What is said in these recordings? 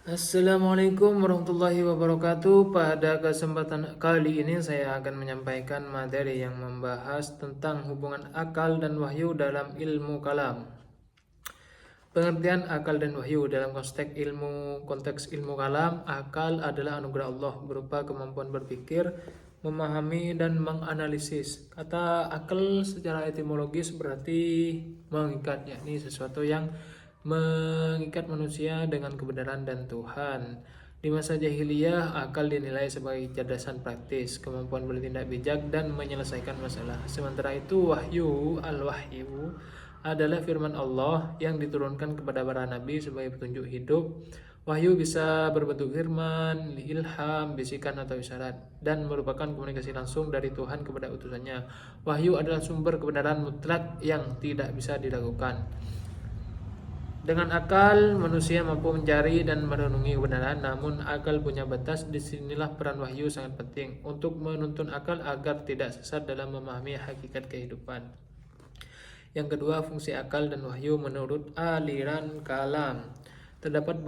Assalamualaikum warahmatullahi wabarakatuh. Pada kesempatan kali ini saya akan menyampaikan materi yang membahas tentang hubungan akal dan wahyu dalam ilmu kalam. Pengertian akal dan wahyu dalam konteks ilmu kalam, akal adalah anugerah Allah berupa kemampuan berpikir, memahami dan menganalisis. Kata akal secara etimologis berarti mengikat, yakni sesuatu yang mengikat manusia dengan kebenaran dan Tuhan. Di masa jahiliyah, akal dinilai sebagai kecerdasan praktis, kemampuan bertindak bijak dan menyelesaikan masalah. Sementara itu, al-wahyu adalah firman Allah yang diturunkan kepada para nabi sebagai petunjuk hidup. Wahyu bisa berbentuk firman, ilham, bisikan atau isyarat dan merupakan komunikasi langsung dari Tuhan kepada utusannya. Wahyu adalah sumber kebenaran mutlak yang tidak bisa diragukan. Dengan akal, manusia mampu mencari dan merenungi kebenaran, namun akal punya batas. Disinilah peran wahyu sangat penting untuk menuntun akal agar tidak sesat dalam memahami hakikat kehidupan. Yang kedua, fungsi akal dan wahyu menurut aliran kalam. Terdapat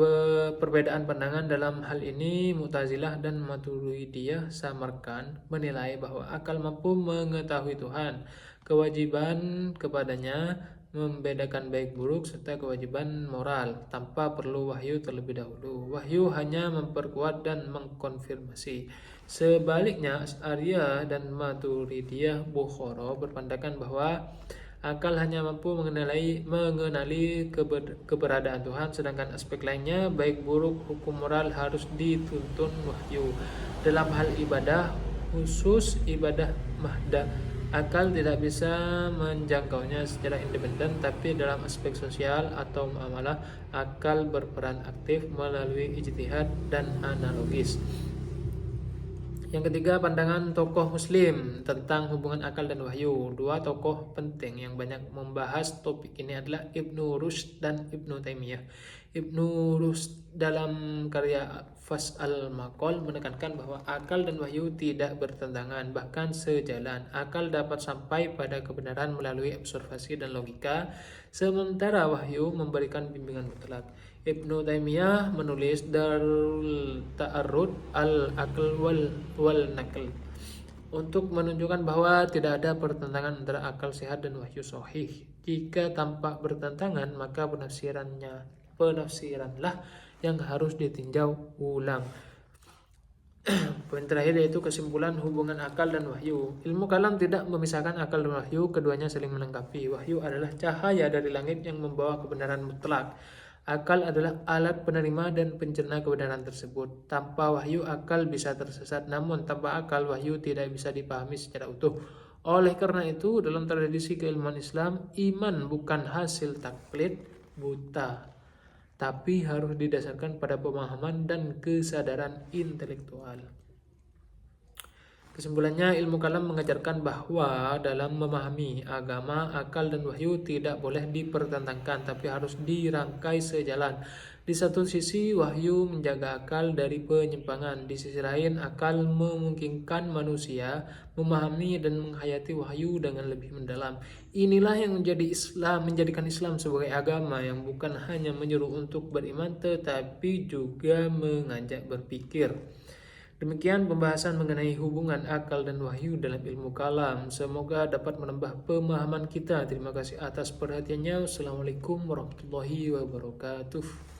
perbedaan pandangan dalam hal ini. Mu'tazilah dan Maturidiyah Samarkand menilai bahwa akal mampu mengetahui Tuhan, kewajiban kepadanya, membedakan baik buruk, serta kewajiban moral tanpa perlu wahyu terlebih dahulu. Wahyu hanya memperkuat dan mengkonfirmasi. Sebaliknya, Asy'ariyah dan Maturidiyah Bukhara berpandangan bahwa akal hanya mampu mengenali keberadaan Tuhan, sedangkan aspek lainnya, baik buruk, hukum moral harus dituntun wahyu. Dalam hal ibadah, khusus ibadah mahda, akal tidak bisa menjangkaunya secara independen, tapi dalam aspek sosial atau muamalah, akal berperan aktif melalui ijtihad dan analogis. Yang ketiga, pandangan tokoh muslim tentang hubungan akal dan wahyu. Dua tokoh penting yang banyak membahas topik ini adalah Ibnu Rushd dan Ibnu Taimiyah. Ibnu Rushd dalam karya Fas al-Maqal menekankan bahwa akal dan wahyu tidak bertentangan, bahkan sejalan. Akal dapat sampai pada kebenaran melalui observasi dan logika, sementara wahyu memberikan bimbingan mutlak. Ibnu Taimiyah menulis Darul Ta'arud al-Aql wal Naql untuk menunjukkan bahwa tidak ada pertentangan antara akal sehat dan wahyu sahih. Jika tampak bertentangan, maka penafsiranlah yang harus ditinjau ulang. Poin terakhir yaitu kesimpulan hubungan akal dan wahyu. Ilmu kalam tidak memisahkan akal dan wahyu, keduanya saling melengkapi. Wahyu adalah cahaya dari langit yang membawa kebenaran mutlak. Akal adalah alat penerima dan pencerna kebenaran tersebut. Tanpa wahyu, akal bisa tersesat, namun tanpa akal, wahyu tidak bisa dipahami secara utuh. Oleh karena itu, dalam tradisi keilmuan Islam, iman bukan hasil taklid buta, tapi harus didasarkan pada pemahaman dan kesadaran intelektual. Kesimpulannya, ilmu kalam mengajarkan bahwa dalam memahami agama, akal dan wahyu tidak boleh dipertentangkan, tapi harus dirangkai sejalan. Di satu sisi, wahyu menjaga akal dari penyimpangan. Di sisi lain, akal memungkinkan manusia memahami dan menghayati wahyu dengan lebih mendalam. Inilah yang menjadikan Islam sebagai agama yang bukan hanya menyuruh untuk beriman, tetapi juga mengajak berpikir. Demikian pembahasan mengenai hubungan akal dan wahyu dalam ilmu kalam. Semoga dapat menambah pemahaman kita. Terima kasih atas perhatiannya. Wassalamualaikum warahmatullahi wabarakatuh.